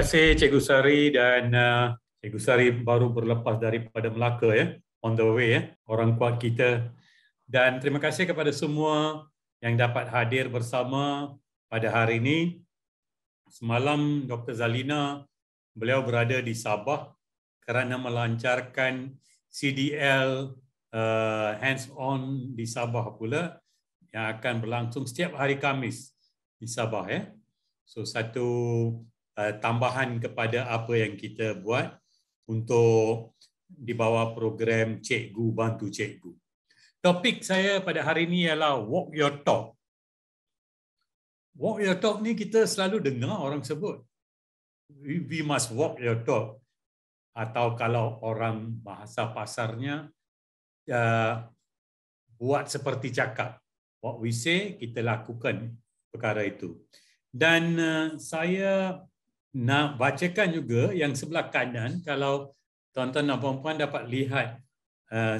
kasih Cikgu Sari dan Cikgu Sari baru berlepas daripada Melaka ya, on the way ya, orang kuat kita. Dan terima kasih kepada semua yang dapat hadir bersama pada hari ini. Semalam Dr. Zalina, beliau berada di Sabah kerana melancarkan CDL hands-on di Sabah pula yang akan berlangsung setiap hari Khamis di Sabah ya. So satu tambahan kepada apa yang kita buat untuk di bawah program Cikgu Bantu Cikgu. Topik saya pada hari ini ialah walk your talk. Walk your talk ni kita selalu dengar orang sebut. We must walk your talk. Atau kalau orang bahasa pasarnya buat seperti cakap. What we say, kita lakukan perkara itu. Dan saya nak bacakan juga yang sebelah kanan, kalau tuan-tuan dan puan-puan dapat lihat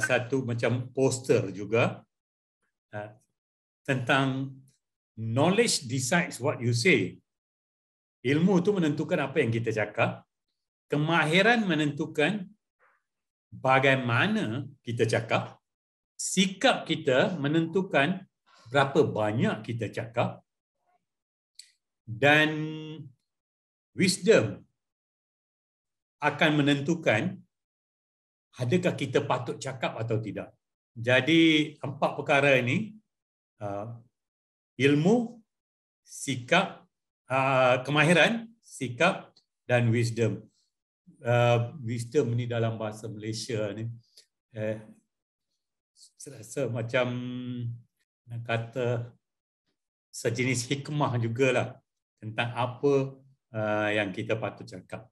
satu macam poster juga tentang knowledge decides what you say. Ilmu itu menentukan apa yang kita cakap. Kemahiran menentukan bagaimana kita cakap. Sikap kita menentukan berapa banyak kita cakap. Dan wisdom akan menentukan adakah kita patut cakap atau tidak. Jadi empat perkara ini, ilmu, sikap, kemahiran, sikap dan wisdom. Wisdom ni dalam bahasa Malaysia ni rasa macam nak kata sejenis hikmah jugalah tentang apa yang kita patut cakap.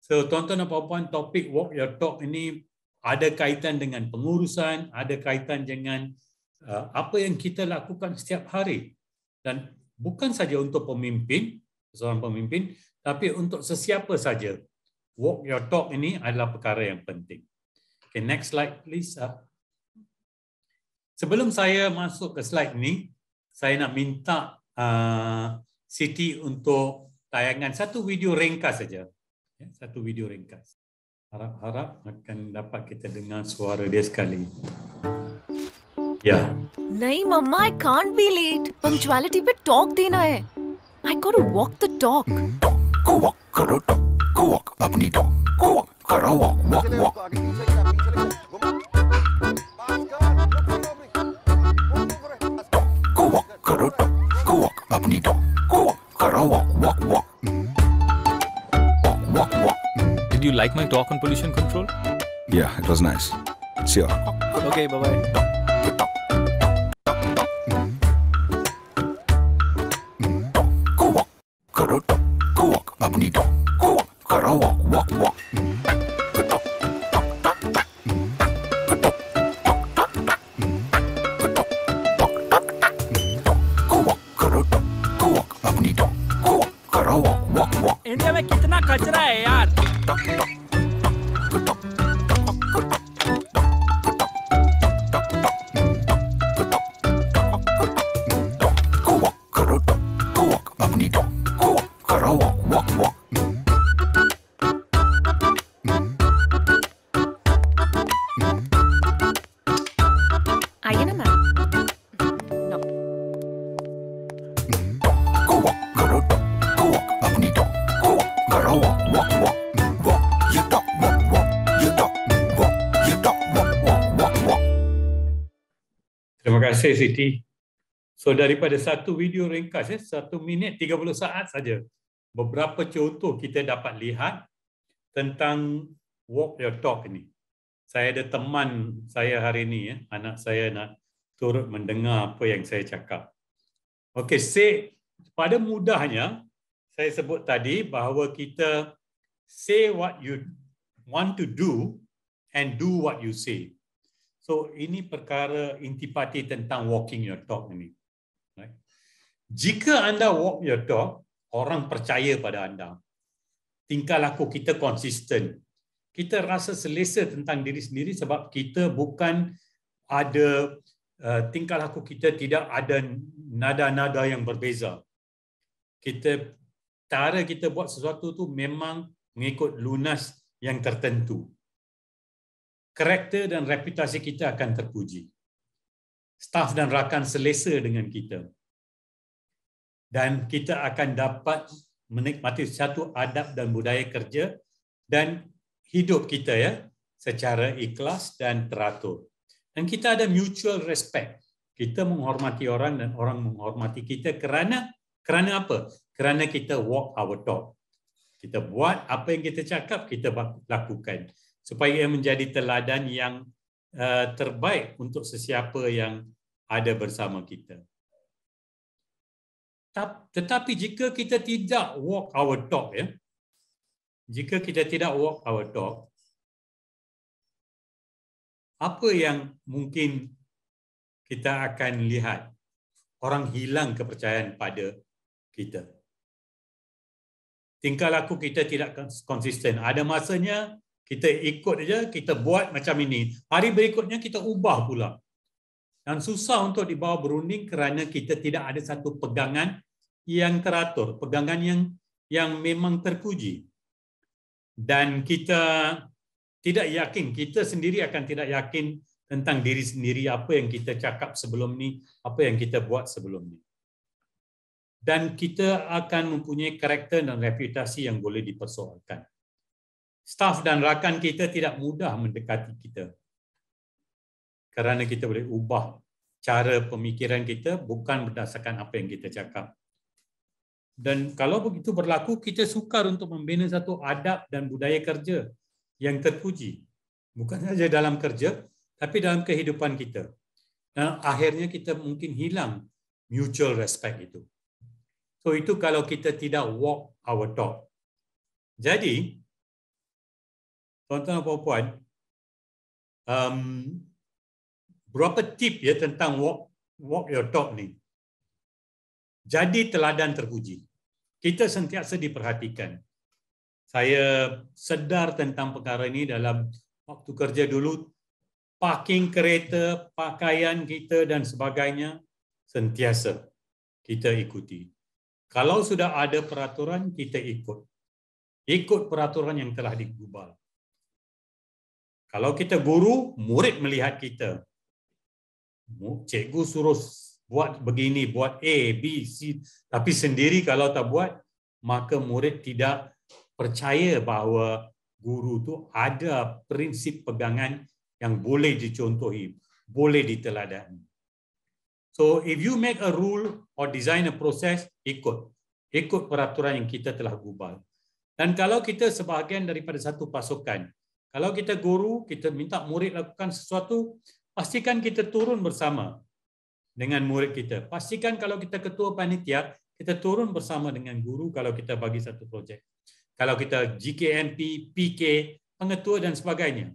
So tuan-tuan dan puan-puan, topik walk your talk ini ada kaitan dengan pengurusan, ada kaitan dengan apa yang kita lakukan setiap hari. Dan bukan saja untuk pemimpin, seorang pemimpin, tapi untuk sesiapa saja. Walk your talk ini adalah perkara yang penting. Okay, next slide please. Sebelum saya masuk ke slide ini, saya nak minta Siti untuk tayangan satu video ringkas saja. Satu video ringkas. Harap-harap akan dapat kita dengar suara dia sekali. Ya. नहीं मम्मा, I can't be late. Punctuality पे talk देना है. I gotta walk the talk. Go walk, करो talk. Go walk, अपनी talk. Go walk, करो walk, walk, walk. Go walk, करो talk. Go walk, अपनी talk. Go walk, करो walk, walk, walk. Walk, walk, walk. Did you like my talk on pollution control? Yeah, it was nice. See you. Okay, bye-bye. अपनी talk, go walk, करो walk, walk, walk. India में कितना कचरा है यार। आइए ना ma'am. No. Terima kasih Siti. So daripada satu video ringkas 1 minit 30 saat saja, beberapa contoh kita dapat lihat tentang walk your talk ini. Saya ada teman saya hari ini anak saya nak turut mendengar apa yang saya cakap. Okey, pada mudahnya saya sebut tadi bahawa kita say what you want to do and do what you say. So ini perkara intipati tentang walking your talk ini. Right? Jika anda walk your talk, orang percaya pada anda. Tingkah laku kita konsisten. Kita rasa selesa tentang diri sendiri sebab kita bukan ada tingkah laku kita tidak ada nada-nada yang berbeza. Kita cara kita buat sesuatu tu memang mengikut lunas yang tertentu. Karakter dan reputasi kita akan terpuji. Staf dan rakan selesa dengan kita. Dan kita akan dapat menikmati satu adab dan budaya kerja dan hidup kita ya secara ikhlas dan teratur. Dan kita ada mutual respect. Kita menghormati orang dan orang menghormati kita kerana apa? Kerana kita walk our talk. Kita buat apa yang kita cakap, kita lakukan. Supaya ia menjadi teladan yang terbaik untuk sesiapa yang ada bersama kita. Tetapi jika kita tidak walk our talk, ya, jika kita tidak walk our talk, apa yang mungkin kita akan lihat? Orang hilang kepercayaan pada kita. Tingkah laku kita tidak konsisten. Ada masanya kita ikut saja, kita buat macam ini. Hari berikutnya kita ubah pula. Dan susah untuk dibawa berunding kerana kita tidak ada satu pegangan yang teratur, pegangan yang memang terpuji. Dan kita tidak yakin, kita sendiri akan tidak yakin tentang diri sendiri, apa yang kita cakap sebelum ni, apa yang kita buat sebelum ni. Dan kita akan mempunyai karakter dan reputasi yang boleh dipersoalkan. Staf dan rakan kita tidak mudah mendekati kita. Kerana kita boleh ubah cara pemikiran kita bukan berdasarkan apa yang kita cakap. Dan kalau begitu berlaku, kita sukar untuk membina satu adab dan budaya kerja yang terpuji. Bukan saja dalam kerja, tapi dalam kehidupan kita. Dan akhirnya kita mungkin hilang mutual respect itu. So itu kalau kita tidak walk our talk. Jadi, tuan-tuan dan puan-puan, berapa tip ya tentang walk your talk ni. Jadi teladan terpuji. Kita sentiasa diperhatikan. Saya sedar tentang perkara ini dalam waktu kerja dulu. Parking kereta, pakaian kita dan sebagainya sentiasa kita ikuti. Kalau sudah ada peraturan, kita ikut. Ikut peraturan yang telah digubal. Kalau kita guru, murid melihat kita. Cikgu suruh buat begini, buat A, B, C. Tapi sendiri kalau tak buat, maka murid tidak percaya bahawa guru tu ada prinsip pegangan yang boleh dicontohi, boleh diteladani. So if you make a rule or design a process, ikut peraturan yang kita telah gubal. Dan kalau kita sebahagian daripada satu pasukan, kalau kita guru, kita minta murid lakukan sesuatu, pastikan kita turun bersama dengan murid kita. Pastikan kalau kita ketua panitia, kita turun bersama dengan guru kalau kita bagi satu projek. Kalau kita GKMP, PK, pengetua dan sebagainya.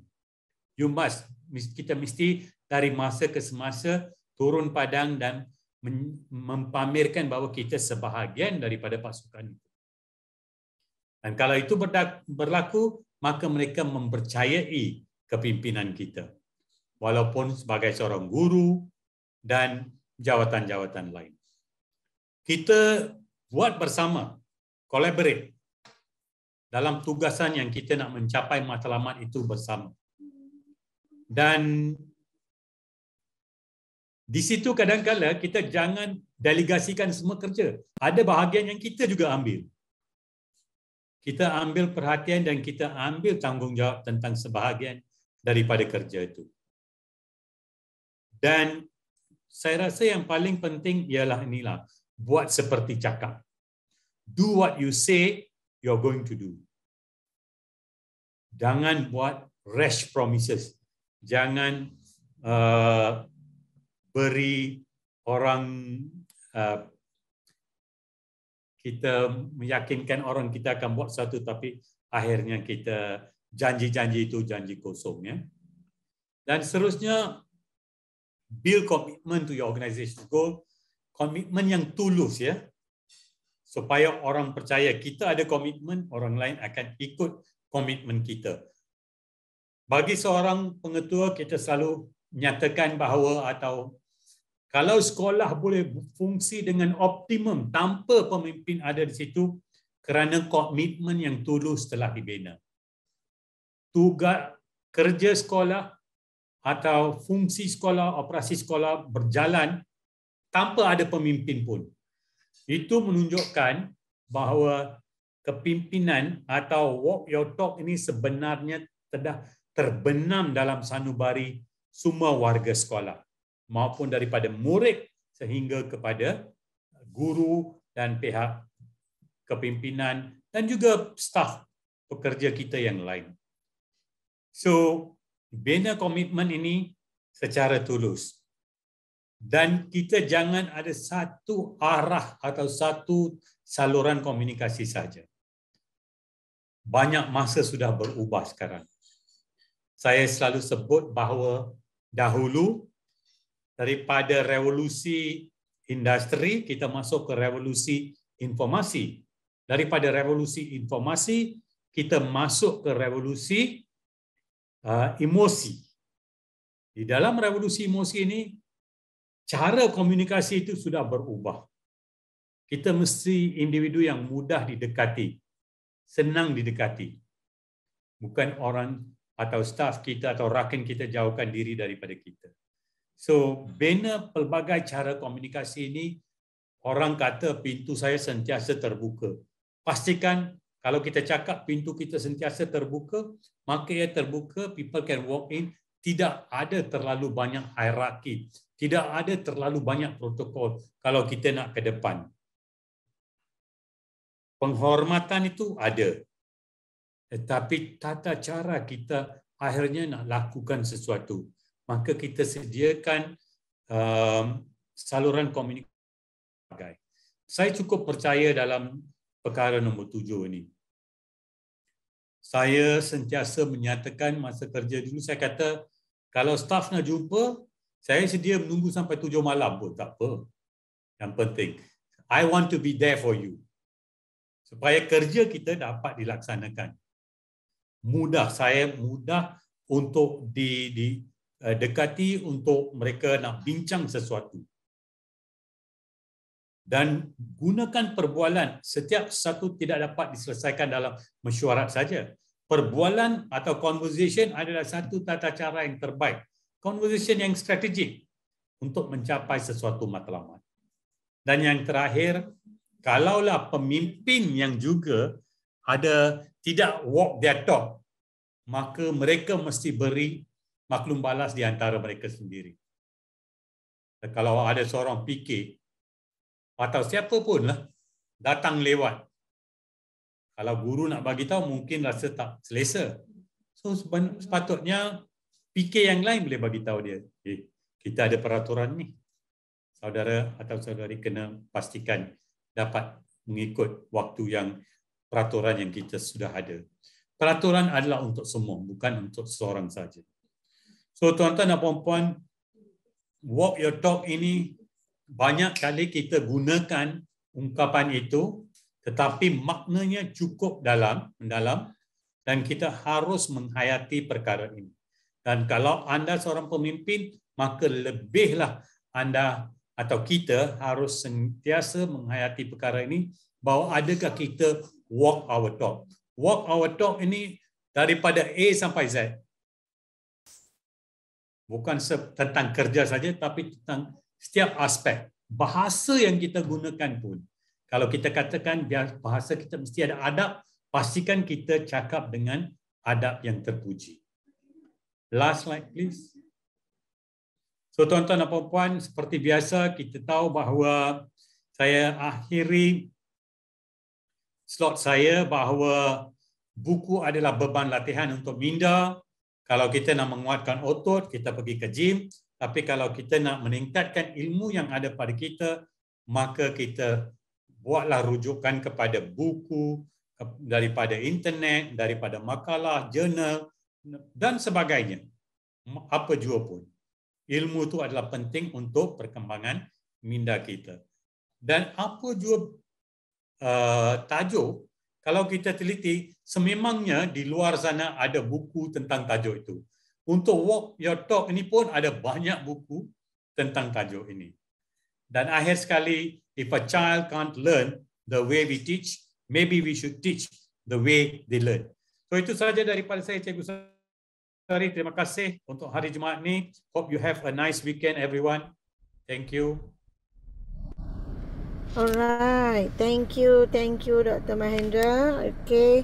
Kita mesti dari masa ke semasa turun padang dan mempamerkan bahawa kita sebahagian daripada pasukan itu. Dan kalau itu berlaku, maka mereka mempercayai kepimpinan kita. Walaupun sebagai seorang guru dan jawatan-jawatan lain. Kita buat bersama, collaborate dalam tugasan yang kita nak mencapai matlamat itu bersama. Dan di situ kadang-kadang kita jangan delegasikan semua kerja. Ada bahagian yang kita juga ambil. Kita ambil perhatian dan kita ambil tanggungjawab tentang sebahagian daripada kerja itu. Dan saya rasa yang paling penting ialah inilah, buat seperti cakap. Do what you say you're going to do. Jangan buat rash promises. Jangan beri orang, kita meyakinkan orang kita akan buat sesuatu tapi akhirnya kita janji-janji itu janji kosong. Ya. Dan seterusnya, build commitment to your organization goal, komitmen yang tulus ya, supaya orang percaya kita ada komitmen, orang lain akan ikut komitmen kita. Bagi seorang pengetua, kita selalu nyatakan bahawa atau kalau sekolah boleh fungsi dengan optimum tanpa pemimpin ada di situ, kerana komitmen yang tulus telah dibina. Tugas kerja sekolah atau fungsi sekolah, operasi sekolah berjalan tanpa ada pemimpin pun. Itu menunjukkan bahawa kepimpinan atau walk your talk ini sebenarnya telah terbenam dalam sanubari semua warga sekolah maupun daripada murid sehingga kepada guru dan pihak kepimpinan dan juga staf pekerja kita yang lain. So, bina komitmen ini secara tulus. Dan kita jangan ada satu arah atau satu saluran komunikasi saja. Banyak masa sudah berubah sekarang. Saya selalu sebut bahawa dahulu daripada revolusi industri kita masuk ke revolusi informasi. Daripada revolusi informasi kita masuk ke revolusi emosi. Di dalam revolusi emosi ini cara komunikasi itu sudah berubah. Kita mesti individu yang mudah didekati, senang didekati. Bukan orang atau staf kita atau rakan kita jauhkan diri daripada kita. So, bina pelbagai cara komunikasi ini, orang kata pintu saya sentiasa terbuka. Pastikan kalau kita cakap pintu kita sentiasa terbuka, maka ia terbuka, people can walk in, tidak ada terlalu banyak hierarki, tidak ada terlalu banyak protokol kalau kita nak ke depan. Penghormatan itu ada. Tetapi tata cara kita akhirnya nak lakukan sesuatu. Maka kita sediakan saluran komunikasi. Saya cukup percaya dalam perkara nombor 7 ini. Saya sentiasa menyatakan masa kerja dulu, saya kata, kalau staf nak jumpa, saya sedia menunggu sampai 7 malam pun, tak apa. Yang penting, I want to be there for you. Supaya kerja kita dapat dilaksanakan. Saya mudah untuk didekati, untuk mereka nak bincang sesuatu. Dan gunakan perbualan. Setiap sesuatu tidak dapat diselesaikan dalam mesyuarat saja. Perbualan atau conversation adalah satu tata cara yang terbaik. Conversation yang strategik untuk mencapai sesuatu matlamat. Dan yang terakhir, kalaulah pemimpin yang juga ada tidak walk their talk, maka mereka mesti beri maklum balas di antara mereka sendiri. Kalau ada seorang fikir atau siapa pun lah datang lewat, kalau guru nak bagi tahu mungkin rasa tak selesa. So sepatutnya fikir yang lain boleh bagi tahu dia, kita ada peraturan ni. Saudara atau saudari kena pastikan dapat mengikut waktu yang peraturan yang kita sudah ada. Peraturan adalah untuk semua, bukan untuk seorang saja. So tuan-tuan dan puan-puan, walk your talk ini banyak kali kita gunakan ungkapan itu, tetapi maknanya cukup mendalam dan kita harus menghayati perkara ini. Dan kalau anda seorang pemimpin, maka lebihlah anda atau kita harus sentiasa menghayati perkara ini, bahawa adakah kita walk our talk. Walk our talk ini daripada A sampai Z. Bukan tentang kerja saja, tapi tentang setiap aspek. Bahasa yang kita gunakan pun. Kalau kita katakan bahasa kita mesti ada adab, pastikan kita cakap dengan adab yang terpuji. Last slide please. So tuan-tuan dan puan-puan, seperti biasa kita tahu bahawa saya akhiri slot saya bahawa buku adalah beban latihan untuk minda. Kalau kita nak menguatkan otot, kita pergi ke gym. Tapi kalau kita nak meningkatkan ilmu yang ada pada kita, maka kita buatlah rujukan kepada buku, daripada internet, daripada makalah, jurnal dan sebagainya. Apa jua pun. Ilmu itu adalah penting untuk perkembangan minda kita. Dan apa jua tajuk, kalau kita teliti, sememangnya di luar sana ada buku tentang tajuk itu. Untuk walk your talk ini pun ada banyak buku tentang tajuk ini. Dan akhir sekali, if a child can't learn the way we teach, maybe we should teach the way they learn. So itu saja daripada saya, Cikgu Sari. Terima kasih untuk hari Jumaat ni. Hope you have a nice weekend, everyone. Thank you. Alright, thank you Dr. Mahendra. Okay,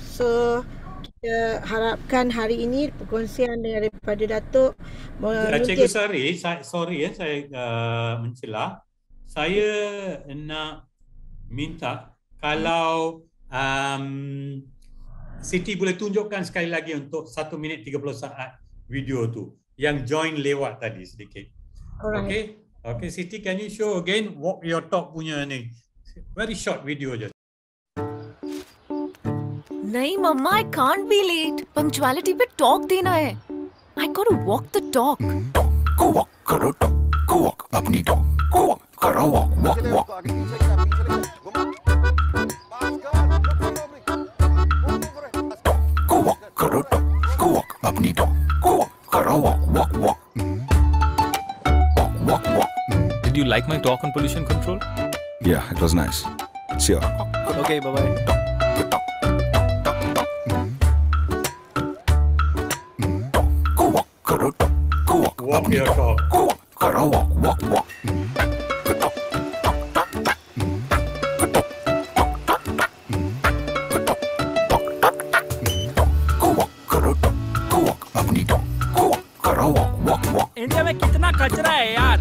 so kita harapkan hari ini perkongsian daripada Datuk Cikgu Sari, sorry saya mencela. Saya nak minta kalau Siti boleh tunjukkan sekali lagi untuk 1 minit 30 saat video tu yang join lewat tadi sedikit. Alright. Okay, Siti, can you show again walk your talk punya ni? Very short video je. नहीं मम्मा, I can't be late. Punctuality पे talk देना है. I gotta walk the talk. Talk, go walk, karo talk, go walk, apni talk, go walk, karo walk, walk, walk. Talk, go walk, karo talk, go walk, apni talk, go walk, karo walk, walk, walk. Walk, walk, walk. Did you like my talk on pollution control? Yeah, it was nice. See ya. Okay, bye-bye. Walk your talk. Go walk, karo walk, walk, walk. India में कितना कचरा है यार।